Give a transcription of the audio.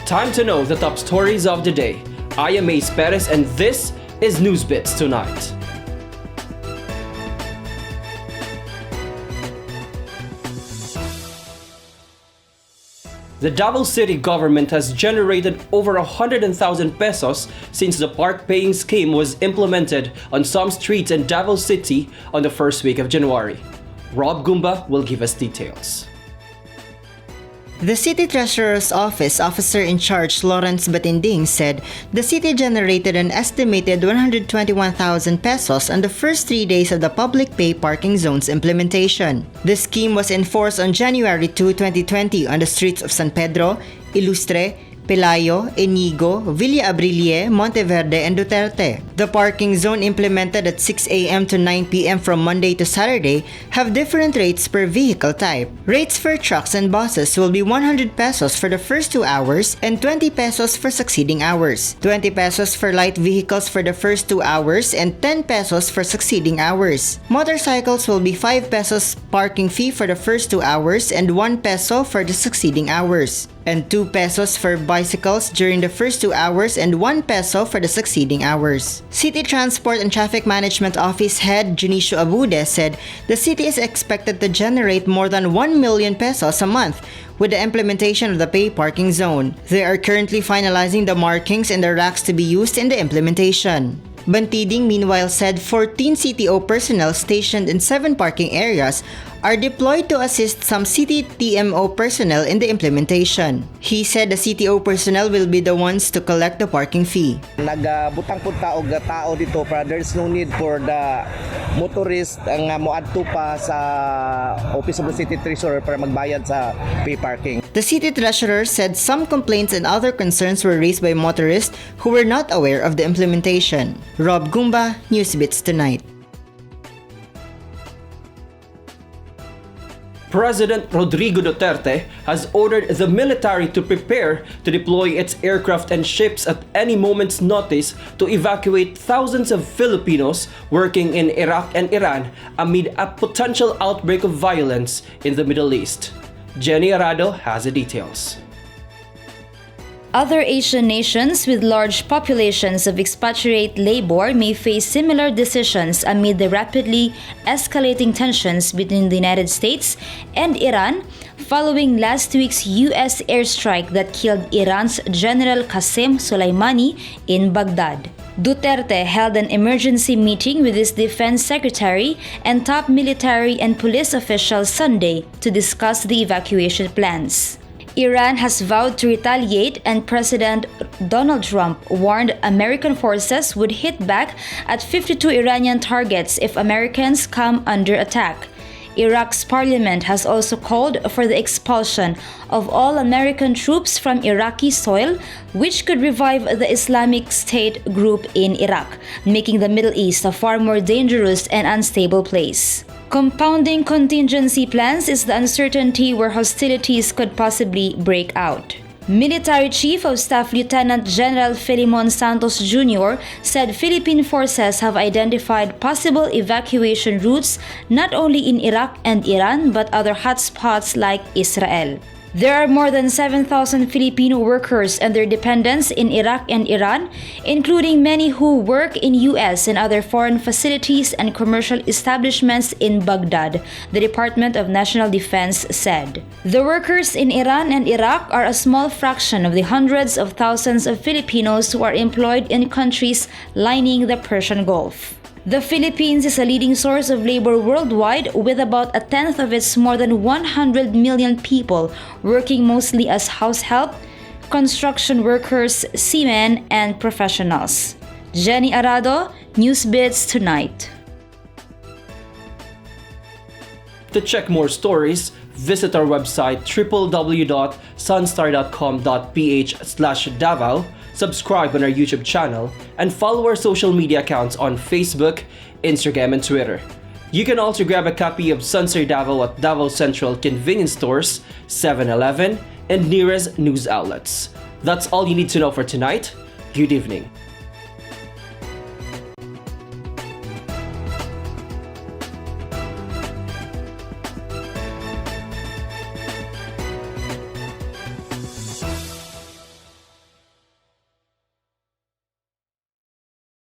Time to know the top stories of the day. I am Ace Perez and this is Newsbits Tonight. The Davao City Government has generated over 100,000 pesos since the park paying scheme was implemented on some streets in Davao City on the first week of January. Rob Gumba will give us details. The City Treasurer's Office Officer in Charge Lawrence Batinding said the city generated an estimated 121,000 pesos on the first 3 days of the public pay parking zones implementation. The scheme was enforced on January 2, 2020 on the streets of San Pedro, Ilustre, Pelayo, Enigo, Villa Abrilie, Monteverde, and Duterte. The parking zone implemented at 6 a.m. to 9 p.m. from Monday to Saturday have different rates per vehicle type. Rates for trucks and buses will be 100 pesos for the first 2 hours and 20 pesos for succeeding hours. 20 pesos for light vehicles for the first 2 hours and 10 pesos for succeeding hours. Motorcycles will be 5 pesos parking fee for the first 2 hours and 1 peso for the succeeding hours, and 2 pesos for bicycles during the first 2 hours and 1 peso for the succeeding hours. City Transport and Traffic Management Office Head Junicio Abude said the city is expected to generate more than 1 million pesos a month with the implementation of the pay parking zone. They are currently finalizing the markings and the racks to be used in the implementation. Bantiding meanwhile said 14 CTO personnel stationed in 7 parking areas are deployed to assist some city TMO personnel in the implementation. He said the CTO personnel will be the ones to collect the parking fee. Nagbutang punta og tao dito para there's no need for the motorist nga moadto pa sa Office of the City Treasurer para magbayad sa pay parking. The city treasurer said some complaints and other concerns were raised by motorists who were not aware of the implementation. Rob Gumba, Newsbits Tonight. President Rodrigo Duterte has ordered the military to prepare to deploy its aircraft and ships at any moment's notice to evacuate thousands of Filipinos working in Iraq and Iran amid a potential outbreak of violence in the Middle East. Jenny Arado has the details. Other Asian nations with large populations of expatriate labor may face similar decisions amid the rapidly escalating tensions between the United States and Iran following last week's U.S. airstrike that killed Iran's General Qasem Soleimani in Baghdad. Duterte held an emergency meeting with his defense secretary and top military and police officials Sunday to discuss the evacuation plans. Iran has vowed to retaliate, and President Donald Trump warned American forces would hit back at 52 Iranian targets if Americans come under attack. Iraq's parliament has also called for the expulsion of all American troops from Iraqi soil, which could revive the Islamic State group in Iraq, making the Middle East a far more dangerous and unstable place. Compounding contingency plans is the uncertainty where hostilities could possibly break out. Military Chief of Staff Lieutenant General Filimon Santos Jr. said Philippine forces have identified possible evacuation routes not only in Iraq and Iran but other hotspots like Israel. There are more than 7,000 Filipino workers and their dependents in Iraq and Iran, including many who work in U.S. and other foreign facilities and commercial establishments in Baghdad, the Department of National Defense said. The workers in Iran and Iraq are a small fraction of the hundreds of thousands of Filipinos who are employed in countries lining the Persian Gulf. The Philippines is a leading source of labor worldwide, with about a tenth of its more than 100 million people working mostly as house help, construction workers, seamen, and professionals. Jenny Arado, Newsbits Tonight. To check more stories, visit our website www.sunstar.com.ph/Davao, subscribe on our YouTube channel, and follow our social media accounts on Facebook, Instagram, and Twitter. You can also grab a copy of Sunstar Davao at Davao Central convenience stores, 7-Eleven, and nearest news outlets. That's all you need to know for tonight. Good evening.